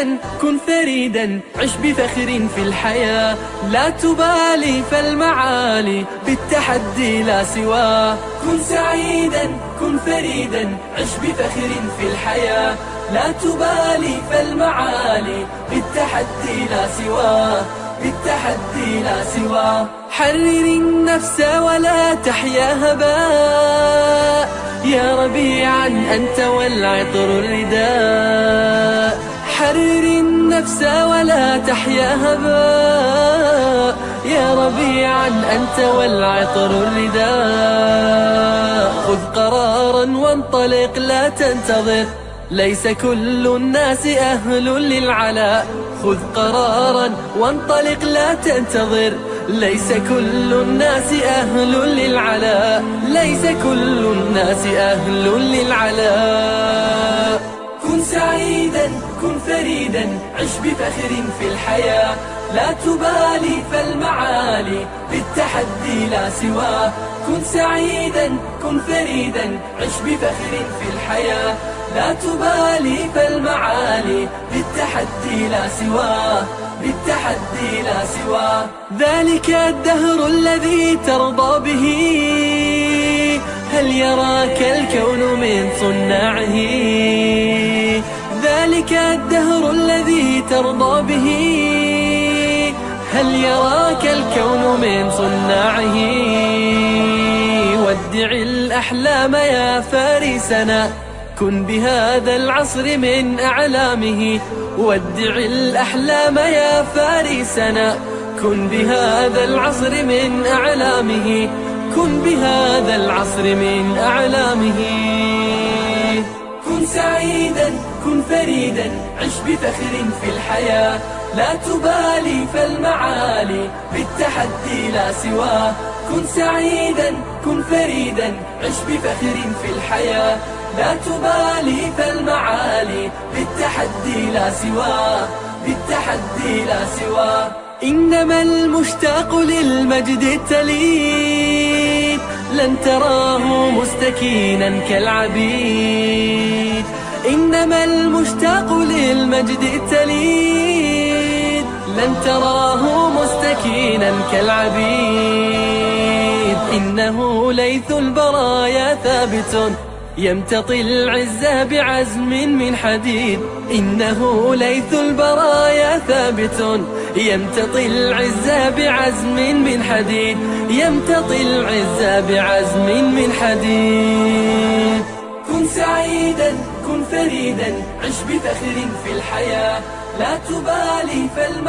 سعيدا كن فريدا عش بفخر في الحياة، لا تبالي فالمعالي بالتحدي لا سواه. كن سعيدا كن فريدا عش بفخر في الحياة، لا تبالي فالمعالي بالتحدي لا سواه، بالتحدي لا سواه. حرر النفس ولا تحيا هباء، يا ربيعا أنت والعطر الرداء. حرر النفس ولا تحيا هباء، يا ربيعا أنت والعطر الرداء. خذ قرارا وانطلق لا تنتظر، ليس كل الناس أهل للعلاء. خذ قرارا وانطلق لا تنتظر، ليس كل الناس أهل للعلاء، ليس كل الناس أهل للعلاء. كن سعيدا كن فريدا عش بفخر في الحياة، لا تبالي فالمعالي بالتحدي لا سواه. كن سعيدا كن فريدا عش بفخر في الحياة، لا تبالي فالمعالي بالتحدي لا سواه، بالتحدي لا سواه. ذلك الدهر الذي ترضى به، هل يراك الكون من صناعه؟ ذلك الدهر الذي ترضى به، هل يراك الكون من صناعه؟ ودع الأحلام يا فارسنا، كن بهذا العصر من أعلامه. ودع الأحلام يا فارسنا، كن بهذا العصر من أعلامه، كن بهذا العصر من أعلامه. كن سعيدا كن فريدا عش بفخر في الحياة، لا تبالي فالمعالي بالتحدي لا سواه. كن سعيدا كن فريدا عش بفخر في الحياة، لا تبالي فالمعالي بالتحدي لا سواه، بالتحدي لا سواه. إنما المشتاق للمجد التليد لن تراه مستكينا كالعبيد. إنما المشتاق للمجد التليد لن تراه مستكينا كالعبيد. إنه ليث البرايا ثابت يمتطي العز بعزم من حديد. إنه ليث البرايا ثابت يمتطي العز بعزم من حديد، يمتطي العز بعزم من حديد. كن سعيدا كن فريدا عش بفخر في الحياة، لا تبالي فالمعالي